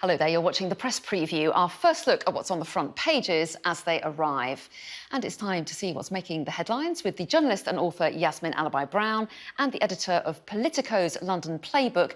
Hello there, you're watching the press preview, our first look at what's on the front pages as they arrive. And it's time to see what's making the headlines with the journalist and author Yasmin Alibhai-Brown and the editor of Politico's London Playbook,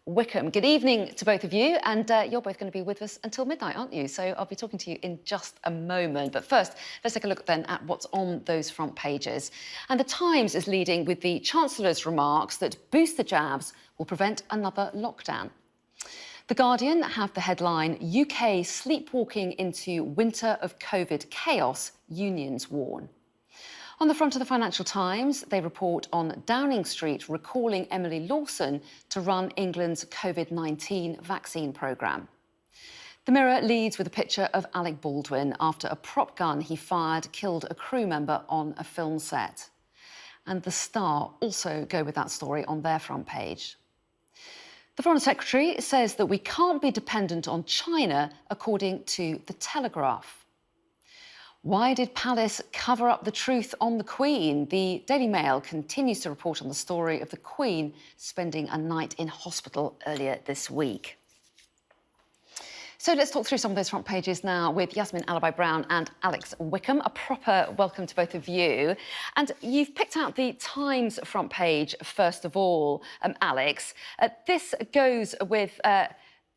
Wickham. Good evening to both of you, and you're both going to be with us until midnight, aren't you? So I'll be talking to you in just a moment. But first, let's take a look then at what's on those front pages. And the Times is leading with the Chancellor's remarks that booster jabs will prevent another lockdown. The Guardian have the headline, UK sleepwalking into winter of COVID chaos, unions warn. On the front of the Financial Times, they report on Downing Street recalling Emily Lawson to run England's COVID-19 vaccine programme. The Mirror leads with a picture of Alec Baldwin after a prop gun he fired killed a crew member on a film set. And The Star also go with that story on their front page. The Foreign Secretary says that we can't be dependent on China, according to The Telegraph. Why did Palace cover up the truth on the Queen? The Daily Mail continues to report on the story of the Queen spending a night in hospital earlier this week. So let's talk through some of those front pages now with Yasmin Alibhai-Brown and Wickham. A proper welcome to both of you. And you've picked out the Times front page, first of all, Alex. This goes with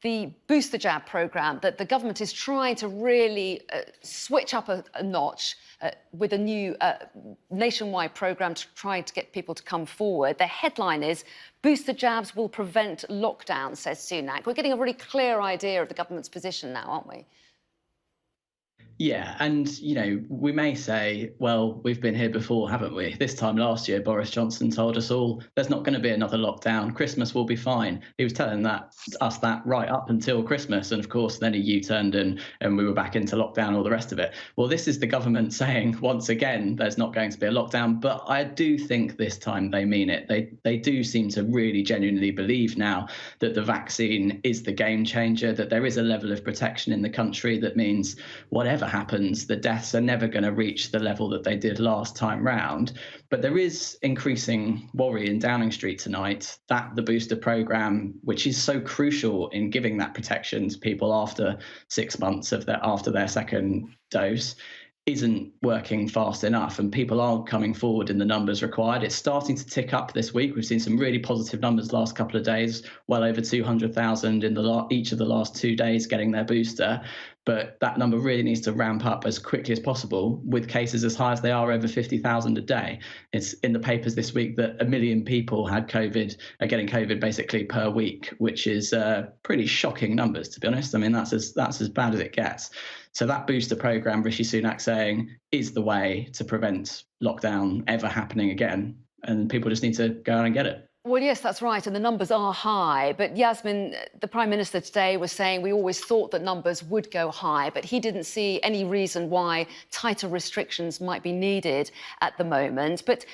the booster jab programme that the government is trying to really switch up a notch with a new nationwide programme to try to get people to come forward. The headline is, booster jabs will prevent lockdown, says Sunak. We're getting a really clear idea of the government's position now, aren't we? Yeah, and, we may say, well, we've been here before, haven't we? This time last year, Boris Johnson told us all there's not going to be another lockdown. Christmas will be fine. He was telling us that right up until Christmas. And of course, then he U-turned and we were back into lockdown, all the rest of it. Well, this is the government saying, once again, there's not going to be a lockdown. But I do think this time they mean it. They do seem to really genuinely believe now that the vaccine is the game changer, that there is a level of protection in the country that means whatever happens, the deaths are never going to reach the level that they did last time round. But there is increasing worry in Downing Street tonight that the booster programme, which is so crucial in giving that protection to people after 6 months after their second dose, isn't working fast enough, and people aren't coming forward in the numbers required. It's starting to tick up this week. We've seen some really positive numbers the last couple of days, well over 200,000 in each of the last 2 days getting their booster. But that number really needs to ramp up as quickly as possible, with cases as high as they are, over 50,000 a day. It's in the papers this week that 1 million people are getting COVID basically per week, which is pretty shocking numbers, to be honest. I mean, that's as bad as it gets. So that booster programme, Rishi Sunak saying, is the way to prevent lockdown ever happening again. And people just need to go out and get it. Well, yes, that's right, and the numbers are high. But Yasmin, the Prime Minister today was saying we always thought that numbers would go high, but he didn't see any reason why tighter restrictions might be needed at the moment. But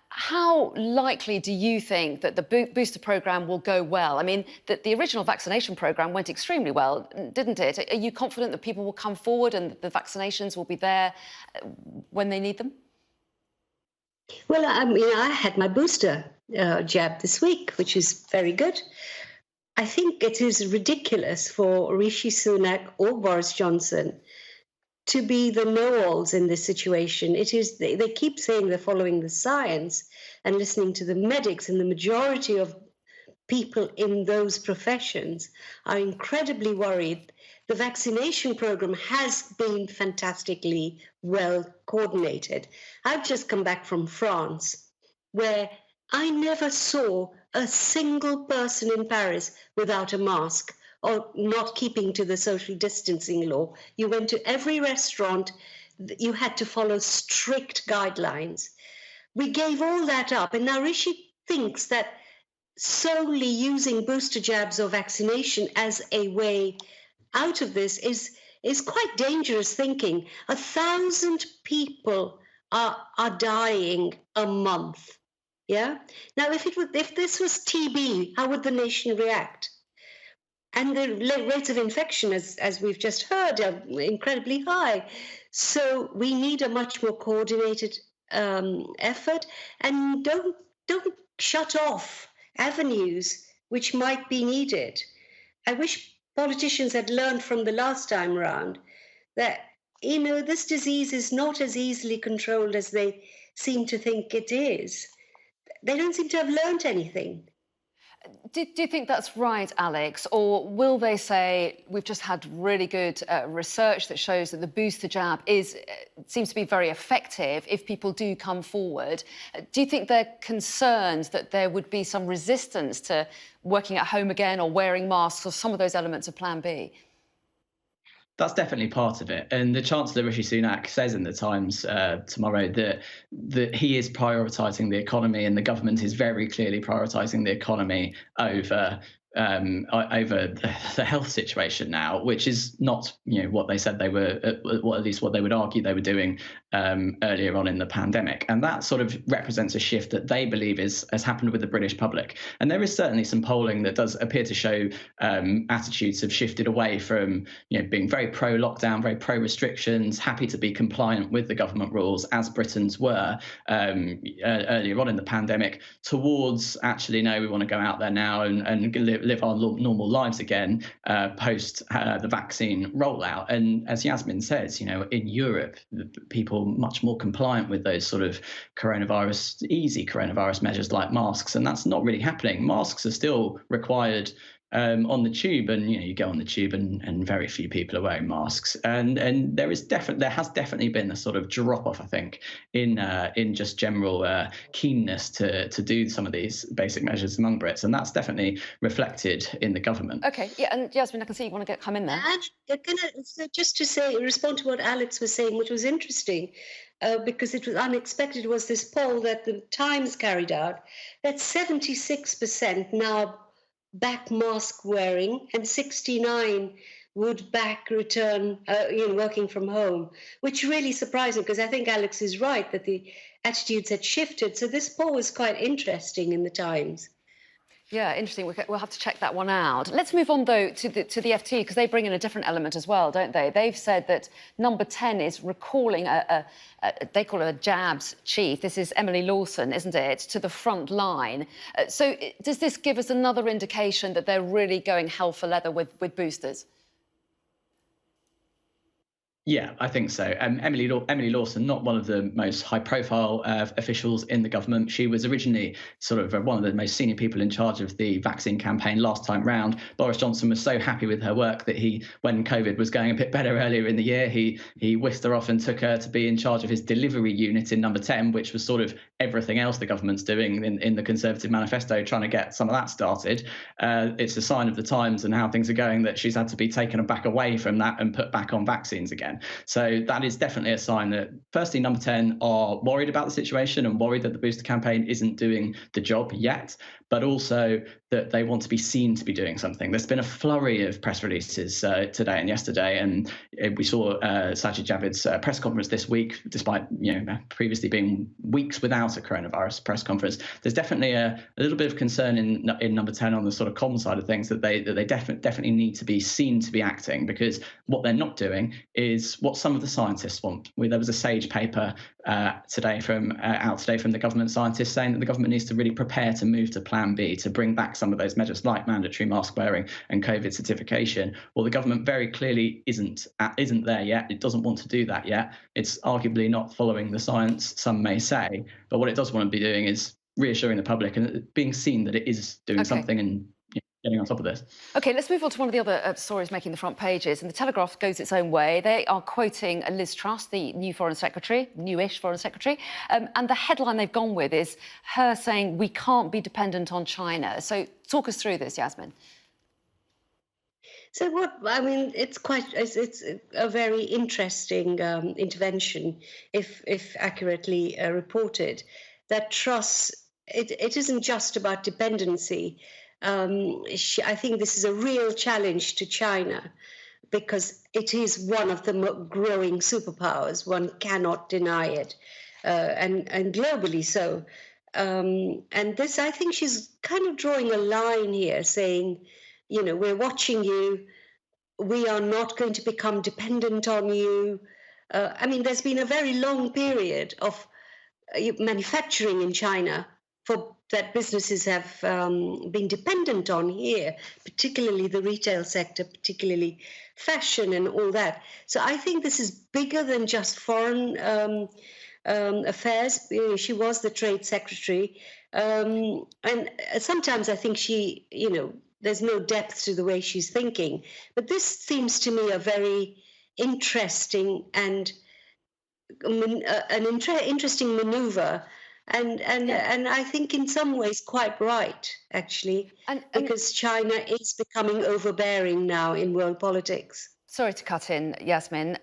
how likely do you think that the booster programme will go well? I mean, the original vaccination programme went extremely well, didn't it? Are you confident that people will come forward and the vaccinations will be there when they need them? Well, I mean, I had my booster jab this week, which is very good. I think it is ridiculous for Rishi Sunak or Boris Johnson to be the know-alls in this situation. They keep saying they're following the science and listening to the medics, and the majority of people in those professions are incredibly worried. The vaccination program has been fantastically well coordinated. I've just come back from France, where I never saw a single person in Paris without a mask or not keeping to the social distancing law. You went to every restaurant, you had to follow strict guidelines. We gave all that up, and now Rishi thinks that solely using booster jabs or vaccination as a way out of this is quite dangerous thinking. 1,000 people are dying a month. Yeah. Now, if this was TB, how would the nation react? And the rates of infection, as we've just heard, are incredibly high. So we need a much more coordinated effort, and don't shut off avenues which might be needed. I wish politicians had learned from the last time round that, this disease is not as easily controlled as they seem to think it is. They don't seem to have learned anything. Do you think that's right, Alex? Or will they say, we've just had really good research that shows that the booster jab seems to be very effective if people do come forward? Do you think they're concerned that there would be some resistance to working at home again or wearing masks or some of those elements of Plan B? That's definitely part of it. And the Chancellor, Rishi Sunak, says in the Times tomorrow that he is prioritising the economy, and the government is very clearly prioritising the economy over the health situation now, which is not what they said they were, or at least what they would argue they were doing earlier on in the pandemic. And that sort of represents a shift that they believe has happened with the British public. And there is certainly some polling that does appear to show attitudes have shifted away from being very pro-lockdown, very pro-restrictions, happy to be compliant with the government rules, as Britons were earlier on in the pandemic, towards actually, no, we want to go out there now and live our normal lives again post the vaccine rollout. And as Yasmin says, in Europe, people much more compliant with those sort of easy coronavirus measures like masks, and that's not really happening. Masks are still required on the tube, and you go on the tube and very few people are wearing masks, and there has definitely been a sort of drop off, I think, in just general keenness to do some of these basic measures among Brits, and that's definitely reflected in the government. Okay, yeah, and Yasmin, I can see you want to come in there. So just to respond to what Alex was saying, which was interesting, because it was unexpected, was this poll that the Times carried out, that 76% now back mask wearing, and 69 would back return working from home, which really surprised me, because I think Alex is right that the attitudes had shifted. So this poll was quite interesting in the Times. Yeah, interesting. We'll have to check that one out. Let's move on, though, to the FT, because they bring in a different element as well, don't they? They've said that number 10 is recalling they call her a jabs chief. This is Emily Lawson, isn't it, to the front line. So does this give us another indication that they're really going hell for leather with boosters? Yeah, I think so. Emily Lawson, not one of the most high-profile officials in the government. She was originally sort of one of the most senior people in charge of the vaccine campaign last time round. Boris Johnson was so happy with her work that when COVID was going a bit better earlier in the year, he whisked her off and took her to be in charge of his delivery unit in number 10, which was sort of everything else the government's doing in the Conservative manifesto, trying to get some of that started. It's a sign of the times and how things are going that she's had to be taken back away from that and put back on vaccines again. So that is definitely a sign that, firstly, number 10 are worried about the situation and worried that the booster campaign isn't doing the job yet, but also that they want to be seen to be doing something. There's been a flurry of press releases today and yesterday, and we saw Sajid Javid's press conference this week, despite previously being weeks without a coronavirus press conference. There's definitely a little bit of concern in number 10 on the sort of comm side of things that they definitely need to be seen to be acting, because what they're not doing is what some of the scientists want. There was a SAGE paper out today from the government scientists saying that the government needs to really prepare to move to Plan B, to bring back some of those measures like mandatory mask wearing and COVID certification. Well, the government very clearly isn't there yet. It doesn't want to do that yet. It's arguably not following the science, some may say, but what it does want to be doing is reassuring the public and being seen that it is doing something and getting on top of this. OK, let's move on to one of the other stories making the front pages. And the Telegraph goes its own way. They are quoting Liz Truss, the new Foreign Secretary, newish Foreign Secretary. And the headline they've gone with is her saying, we can't be dependent on China. So talk us through this, Yasmin. So it's a very interesting intervention, if accurately reported, that Truss, it isn't just about dependency. I think this is a real challenge to China, because it is one of the growing superpowers. One cannot deny it, and globally so. And this, I think she's kind of drawing a line here, saying, we're watching you. We are not going to become dependent on you. There's been a very long period of manufacturing in China that businesses have been dependent on here, particularly the retail sector, particularly fashion and all that. So I think this is bigger than just foreign affairs. She was the trade secretary, and sometimes I think she, there's no depth to the way she's thinking. But this seems to me a very interesting and interesting maneuver. And I think in some ways quite right, actually, because China is becoming overbearing now in world politics. Sorry to cut in, Yasmin.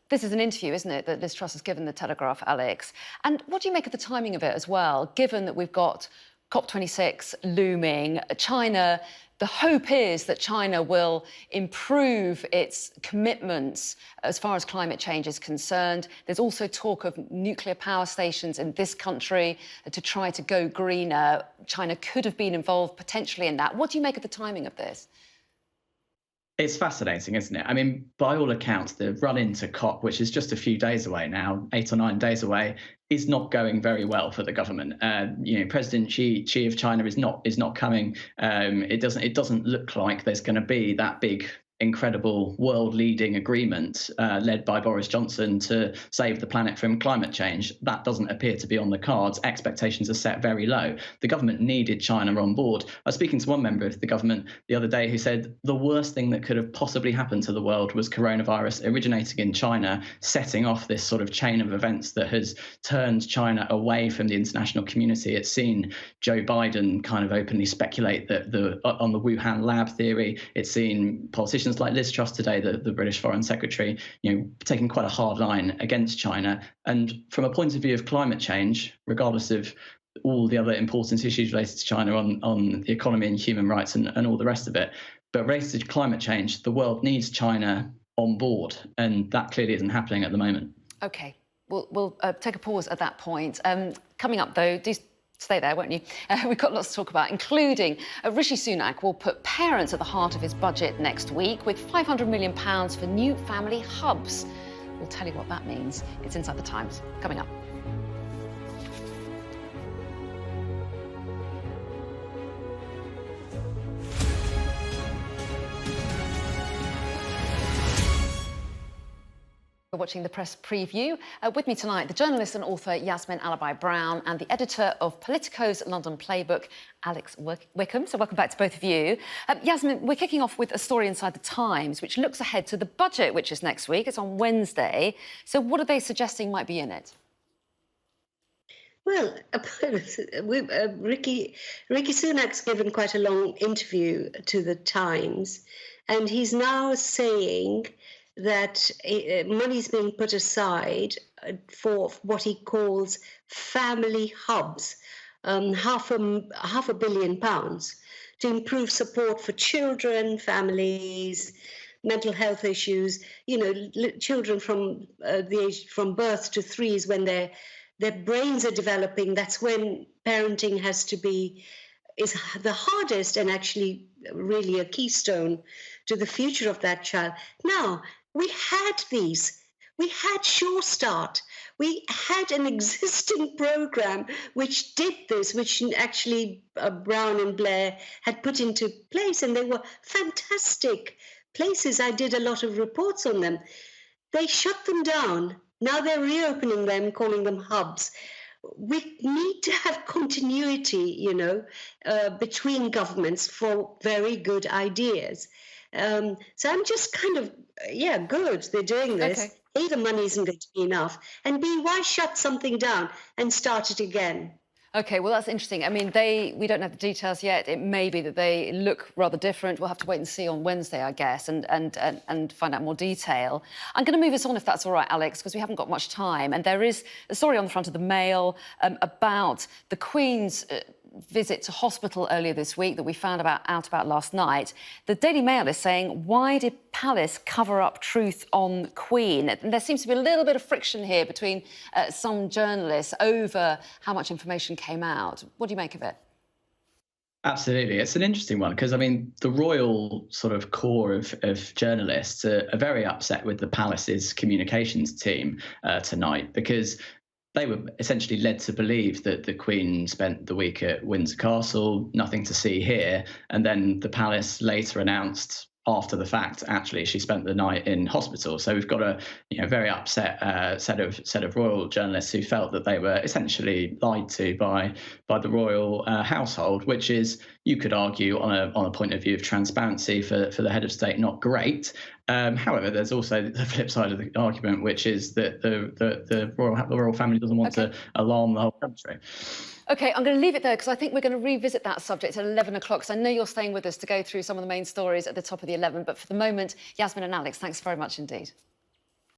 This is an interview, isn't it, that Liz Truss has given the Telegraph, Alex? And what do you make of the timing of it as well, given that we've got COP26 looming? China, the hope is that China will improve its commitments as far as climate change is concerned. There's also talk of nuclear power stations in this country to try to go greener. China could have been involved potentially in that. What do you make of the timing of this? It's fascinating, isn't it? I mean, by all accounts, the run into COP, which is just a few days away now, 8 or 9 days away, is not going very well for the government. President Xi of China is not coming. It doesn't look like there's going to be that big, incredible world-leading agreement led by Boris Johnson to save the planet from climate change. That doesn't appear to be on the cards. Expectations are set very low. The government needed China on board. I was speaking to one member of the government the other day who said the worst thing that could have possibly happened to the world was coronavirus originating in China, setting off this sort of chain of events that has turned China away from the international community. It's seen Joe Biden kind of openly speculate that on the Wuhan lab theory. It's seen politicians like Liz Truss today, the British Foreign Secretary, taking quite a hard line against China. And from a point of view of climate change, regardless of all the other important issues related to China on the economy and human rights and all the rest of it, but related to climate change, the world needs China on board, and that clearly isn't happening at the moment. OK, we'll take a pause at that point. Coming up, though, stay there, won't you? We've got lots to talk about, including Rishi Sunak will put parents at the heart of his budget next week with £500 million for new family hubs. We'll tell you what that means. It's Inside the Times, coming up. You're watching the press preview. With me tonight, the journalist and author Yasmin Alibhai-Brown and the editor of Politico's London Playbook, Alex Wickham. So welcome back to both of you. Yasmin, we're kicking off with a story inside the Times, which looks ahead to the budget, which is next week. It's on Wednesday. So what are they suggesting might be in it? Well, Rishi Sunak's given quite a long interview to the Times, and he's now saying that money's being put aside for what he calls family hubs, £500 million, to improve support for children, families, mental health issues. Children from the age from birth to 3 is when their brains are developing. That's when parenting is the hardest and actually really a keystone to the future of that child. Now, we had these. We had Sure Start. We had an existing program which did this, which actually Brown and Blair had put into place, and they were fantastic places. I did a lot of reports on them. They shut them down. Now they're reopening them, calling them hubs. We need to have continuity, between governments for very good ideas. So I'm just kind of, good, they're doing this. Okay. A, the money isn't going to be enough. And B, why shut something down and start it again? OK, well, that's interesting. I mean, we don't have the details yet. It may be that they look rather different. We'll have to wait and see on Wednesday, I guess, and find out more detail. I'm going to move us on, if that's all right, Alex, because we haven't got much time. And there is a story on the front of the Mail about the Queen's visit to hospital earlier this week that we found out about last night. The Daily Mail is saying, why did Palace cover up truth on Queen? And there seems to be a little bit of friction here between some journalists over how much information came out. What do you make of it? Absolutely. It's an interesting one because, the royal sort of core of journalists are very upset with the Palace's communications team tonight because they were essentially led to believe that the Queen spent the week at Windsor Castle, nothing to see here, and then the palace later announced after the fact, actually, she spent the night in hospital. So we've got a very upset set of royal journalists who felt that they were essentially lied to by the royal household, which is, you could argue, on a point of view of transparency for the head of state, not great. However, there's also the flip side of the argument, which is that the royal family doesn't want to alarm the whole country. OK, I'm going to leave it there because I think we're going to revisit that subject at 11 o'clock, because I know you're staying with us to go through some of the main stories at the top of the 11. But for the moment, Yasmin and Alex, thanks very much indeed.